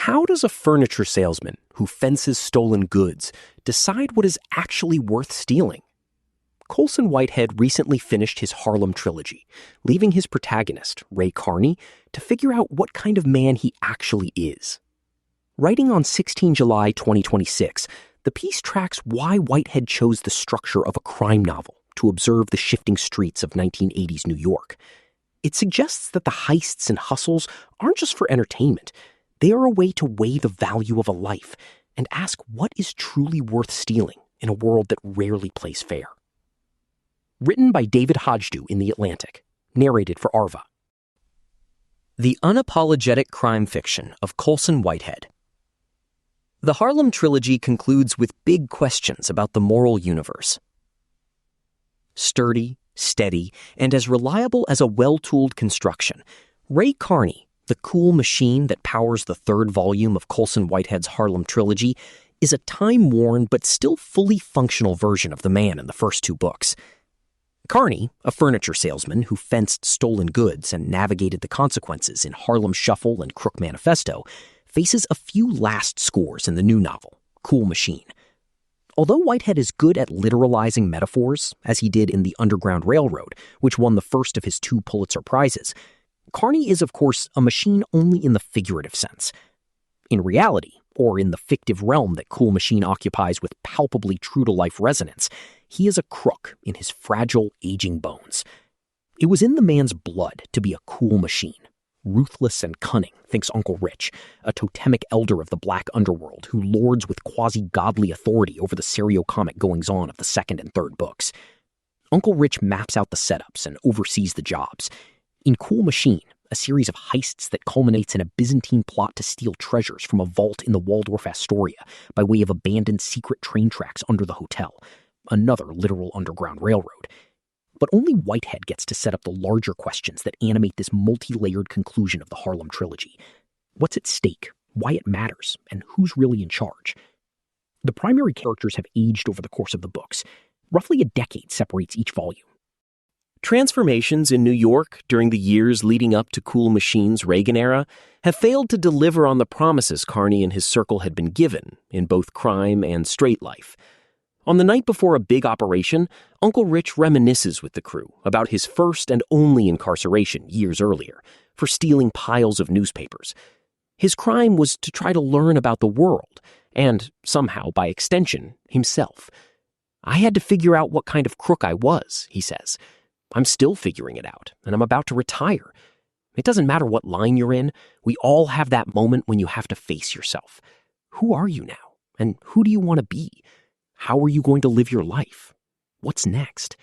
How does a furniture salesman who fences stolen goods decide what is actually worth stealing? Colson Whitehead recently finished his Harlem Trilogy, leaving his protagonist, Ray Carney, to figure out what kind of man he actually is. Writing on 16 July 2026, the piece tracks why Whitehead chose the structure of a crime novel to observe the shifting streets of 1980s New York. It suggests that the heists and hustles aren't just for entertainment. They are a way to weigh the value of a life and ask what is truly worth stealing in a world that rarely plays fair. Written by David Hodgdu in The Atlantic. Narrated for Arva. The Unapologetic Crime Fiction of Colson Whitehead. The Harlem Trilogy concludes with big questions about the moral universe. Sturdy, steady, and as reliable as a well-tooled construction, Ray Carney, the cool machine that powers the third volume of Colson Whitehead's Harlem Trilogy, is a time-worn but still fully functional version of the man in the first two books. Carney, a furniture salesman who fenced stolen goods and navigated the consequences in Harlem Shuffle and Crook Manifesto, faces a few last scores in the new novel, Cool Machine. Although Whitehead is good at literalizing metaphors, as he did in The Underground Railroad, which won the first of his 2 Pulitzer Prizes, Carney is, of course, a machine only in the figurative sense. In reality, or in the fictive realm that Cool Machine occupies with palpably true-to-life resonance, he is a crook in his fragile, aging bones. It was in the man's blood to be a cool machine. Ruthless and cunning, thinks Uncle Rich, a totemic elder of the black underworld who lords with quasi-godly authority over the serio-comic goings-on of the second and third books. Uncle Rich maps out the setups and oversees the jobs. In Cool Machine, a series of heists that culminates in a Byzantine plot to steal treasures from a vault in the Waldorf Astoria by way of abandoned secret train tracks under the hotel, another literal underground railroad. But only Whitehead gets to set up the larger questions that animate this multi-layered conclusion of the Harlem Trilogy. What's at stake, why it matters, and who's really in charge? The primary characters have aged over the course of the books. Roughly a decade separates each volume. Transformations in New York during the years leading up to Cool Machine's Reagan era have failed to deliver on the promises Carney and his circle had been given in both crime and straight life. On the night before a big operation, Uncle Rich reminisces with the crew about his first and only incarceration years earlier for stealing piles of newspapers. His crime was to try to learn about the world and, somehow, by extension, himself. I had to figure out what kind of crook I was, he says. I'm still figuring it out, and I'm about to retire. It doesn't matter what line you're in, we all have that moment when you have to face yourself. Who are you now? And who do you want to be? How are you going to live your life? What's next?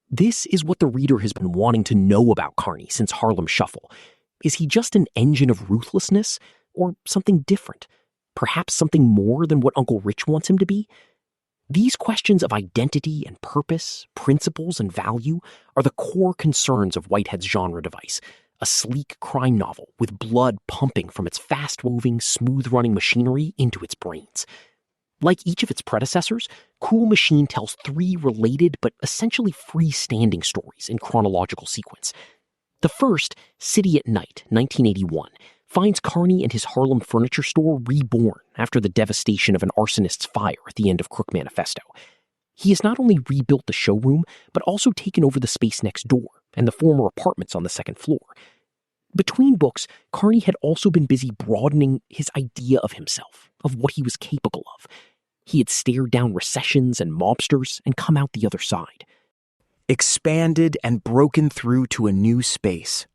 This is what the reader has been wanting to know about Carney since Harlem Shuffle. Is he just an engine of ruthlessness, or something different? Perhaps something more than what Uncle Rich wants him to be? These questions of identity and purpose, principles and value, are the core concerns of Whitehead's genre device, a sleek crime novel with blood pumping from its fast-moving, smooth-running machinery into its brains. Like each of its predecessors, Cool Machine tells 3 related but essentially freestanding stories in chronological sequence. The first, City at Night, 1981, finds Carney and his Harlem furniture store reborn after the devastation of an arsonist's fire at the end of Crook Manifesto. He has not only rebuilt the showroom, but also taken over the space next door and the former apartments on the second floor. Between books, Carney had also been busy broadening his idea of himself, of what he was capable of. He had stared down recessions and mobsters and come out the other side. Expanded and broken through to a new space.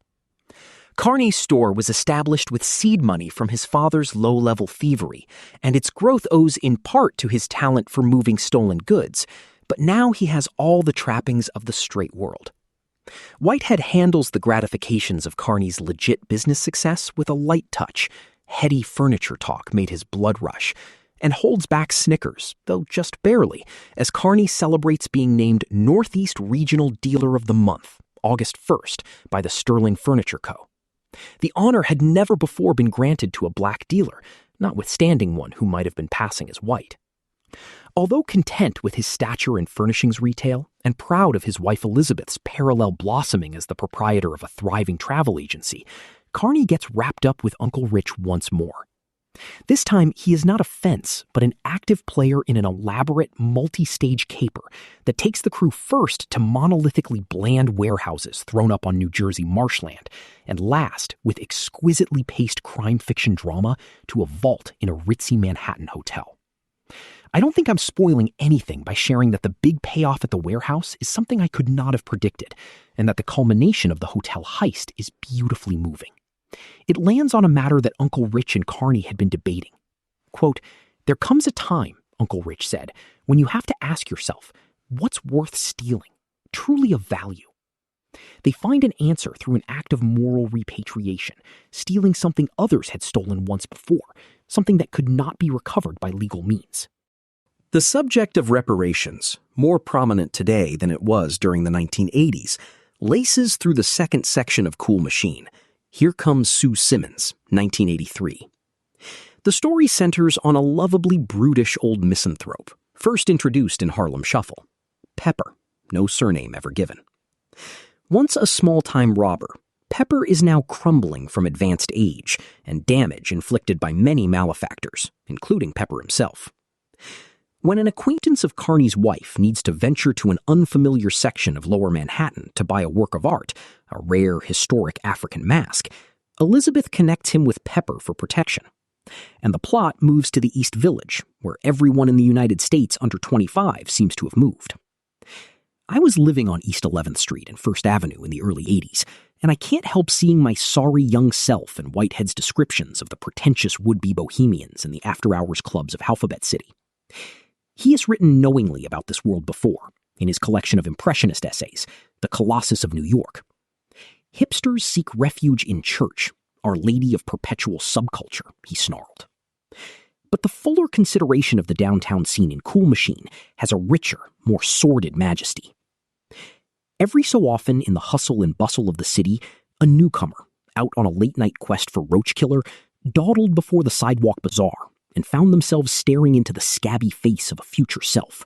Carney's store was established with seed money from his father's low-level thievery, and its growth owes in part to his talent for moving stolen goods, but now he has all the trappings of the straight world. Whitehead handles the gratifications of Carney's legit business success with a light touch. Heady furniture talk made his blood rush, and holds back snickers, though just barely, as Carney celebrates being named Northeast Regional Dealer of the Month, August 1st, by the Sterling Furniture Co. The honor had never before been granted to a black dealer, notwithstanding one who might have been passing as white. Although content with his stature in furnishings retail and proud of his wife Elizabeth's parallel blossoming as the proprietor of a thriving travel agency, Carney gets wrapped up with Uncle Rich once more. This time, he is not a fence, but an active player in an elaborate, multi-stage caper that takes the crew first to monolithically bland warehouses thrown up on New Jersey marshland, and last, with exquisitely paced crime fiction drama, to a vault in a ritzy Manhattan hotel. I don't think I'm spoiling anything by sharing that the big payoff at the warehouse is something I could not have predicted, and that the culmination of the hotel heist is beautifully moving. It lands on a matter that Uncle Rich and Carney had been debating. Quote, "There comes a time," Uncle Rich said, "when you have to ask yourself, what's worth stealing, truly of value?" They find an answer through an act of moral repatriation, stealing something others had stolen once before, something that could not be recovered by legal means. The subject of reparations, more prominent today than it was during the 1980s, laces through the second section of Cool Machine. Here Comes Sue Simmons, 1983. The story centers on a lovably brutish old misanthrope, first introduced in Harlem Shuffle. Pepper, no surname ever given. Once a small-time robber, Pepper is now crumbling from advanced age and damage inflicted by many malefactors, including Pepper himself. When an acquaintance of Carney's wife needs to venture to an unfamiliar section of Lower Manhattan to buy a work of art, a rare historic African mask, Elizabeth connects him with Pepper for protection. And the plot moves to the East Village, where everyone in the United States under 25 seems to have moved. I was living on East 11th Street and First Avenue in the early 80s, and I can't help seeing my sorry young self in Whitehead's descriptions of the pretentious would-be bohemians in the after-hours clubs of Alphabet City. He has written knowingly about this world before, in his collection of impressionist essays, The Colossus of New York. Hipsters seek refuge in church, Our Lady of Perpetual Subculture, he snarled. But the fuller consideration of the downtown scene in Cool Machine has a richer, more sordid majesty. Every so often in the hustle and bustle of the city, a newcomer, out on a late-night quest for roach killer, dawdled before the sidewalk bazaar and found themselves staring into the scabby face of a future self,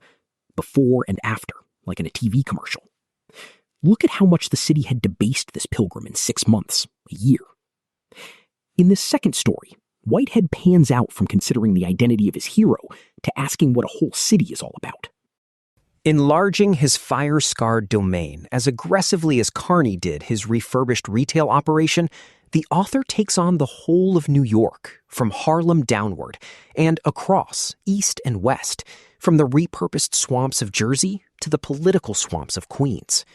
before and after, like in a TV commercial. Look at how much the city had debased this pilgrim in 6 months, a year. In this second story, Whitehead pans out from considering the identity of his hero to asking what a whole city is all about. Enlarging his fire-scarred domain as aggressively as Carney did his refurbished retail operation, the author takes on the whole of New York, from Harlem downward, and across, east and west, from the repurposed swamps of Jersey to the political swamps of Queens.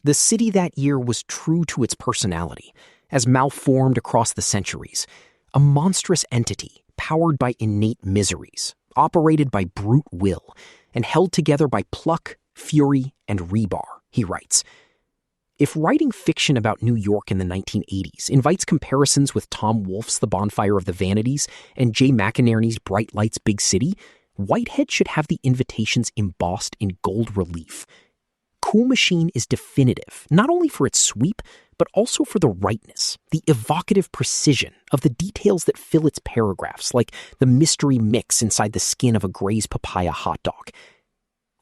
The city that year was true to its personality, as malformed across the centuries, a monstrous entity powered by innate miseries, operated by brute will, and held together by pluck, fury, and rebar, he writes. If writing fiction about New York in the 1980s invites comparisons with Tom Wolfe's The Bonfire of the Vanities and Jay McInerney's Bright Lights, Big City, Whitehead should have the invitations embossed in gold relief. Cool Machine is definitive, not only for its sweep, but also for the rightness, the evocative precision of the details that fill its paragraphs, like the mystery mix inside the skin of a Gray's papaya hot dog.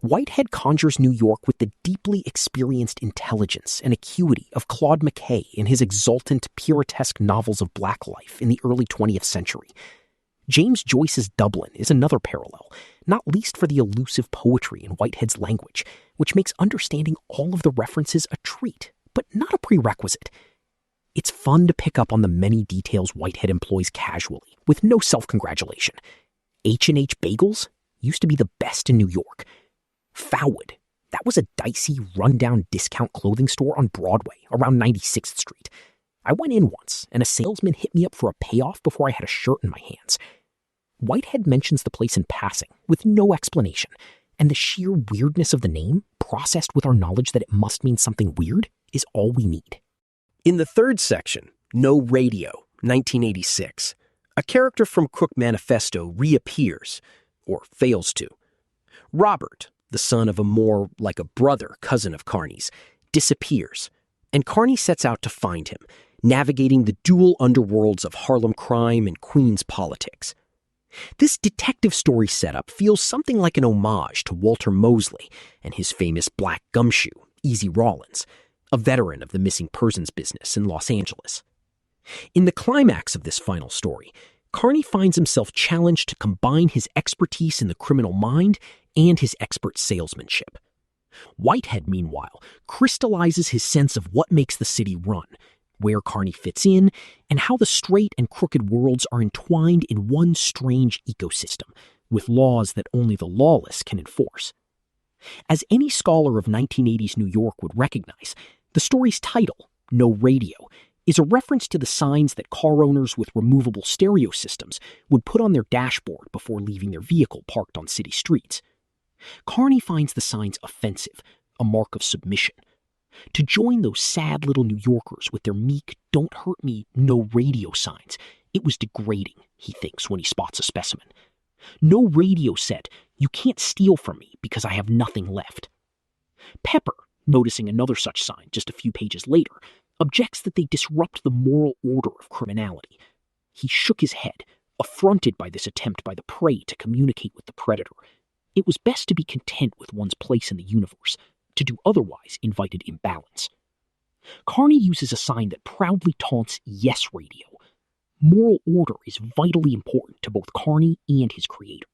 Whitehead conjures New York with the deeply experienced intelligence and acuity of Claude McKay in his exultant, puritesque novels of black life in the early 20th century. James Joyce's Dublin is another parallel, not least for the elusive poetry in Whitehead's language, which makes understanding all of the references a treat, but not a prerequisite. It's fun to pick up on the many details Whitehead employs casually, with no self-congratulation. H&H Bagels used to be the best in New York. Fowwood, that was a dicey, run-down discount clothing store on Broadway around 96th Street. I went in once, and a salesman hit me up for a payoff before I had a shirt in my hands. Whitehead mentions the place in passing, with no explanation, and the sheer weirdness of the name, processed with our knowledge that it must mean something weird, is all we need. In the third section, No Radio, 1986, a character from Crook Manifesto reappears, or fails to. Robert, the son of a more like a brother cousin of Carney's, disappears, and Carney sets out to find him, navigating the dual underworlds of Harlem crime and Queens politics. This detective story setup feels something like an homage to Walter Mosley and his famous black gumshoe, Easy Rawlins, a veteran of the missing persons business in Los Angeles. In the climax of this final story, Carney finds himself challenged to combine his expertise in the criminal mind and his expert salesmanship. Whitehead, meanwhile, crystallizes his sense of what makes the city run, where Carney fits in, and how the straight and crooked worlds are entwined in one strange ecosystem, with laws that only the lawless can enforce. As any scholar of 1980s New York would recognize, the story's title, No Radio, is a reference to the signs that car owners with removable stereo systems would put on their dashboard before leaving their vehicle parked on city streets. Carney finds the signs offensive, a mark of submission. To join those sad little New Yorkers with their meek, don't hurt me, no radio signs, it was degrading, he thinks when he spots a specimen. No Radio said, you can't steal from me because I have nothing left. Pepper, noticing another such sign just a few pages later, objects that they disrupt the moral order of criminality. He shook his head, affronted by this attempt by the prey to communicate with the predator. It was best to be content with one's place in the universe. To do otherwise invited imbalance. Carney uses a sign that proudly taunts Yes Radio. Moral order is vitally important to both Carney and his creator.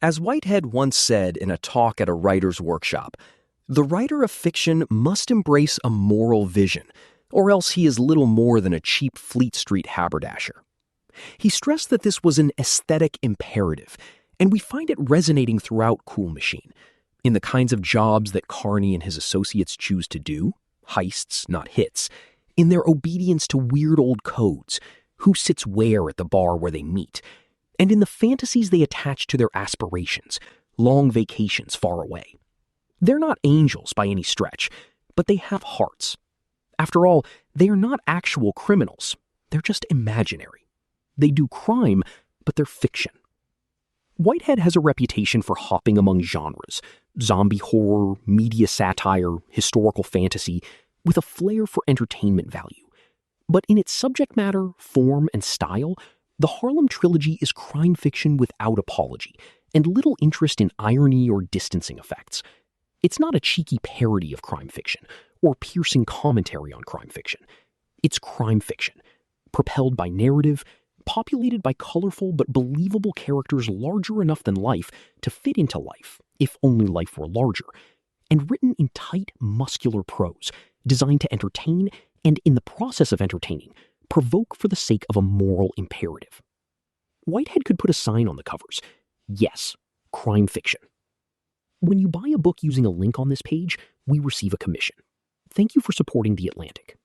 As Whitehead once said in a talk at a writer's workshop, the writer of fiction must embrace a moral vision, or else he is little more than a cheap Fleet Street haberdasher. He stressed that this was an aesthetic imperative, and we find it resonating throughout Cool Machine, in the kinds of jobs that Carney and his associates choose to do, heists, not hits, in their obedience to weird old codes, who sits where at the bar where they meet, and in the fantasies they attach to their aspirations, long vacations far away. They're not angels by any stretch, but they have hearts. After all, they are not actual criminals. They're just imaginary. They do crime, but they're fiction. Whitehead has a reputation for hopping among genres, zombie horror, media satire, historical fantasy, with a flair for entertainment value. But in its subject matter, form, and style, the Harlem Trilogy is crime fiction without apology, and little interest in irony or distancing effects. It's not a cheeky parody of crime fiction, or piercing commentary on crime fiction. It's crime fiction, propelled by narrative, populated by colorful but believable characters larger enough than life to fit into life, if only life were larger, and written in tight, muscular prose, designed to entertain and, in the process of entertaining, provoke for the sake of a moral imperative. Whitehead could put a sign on the covers. Yes, crime fiction. When you buy a book using a link on this page, we receive a commission. Thank you for supporting The Atlantic.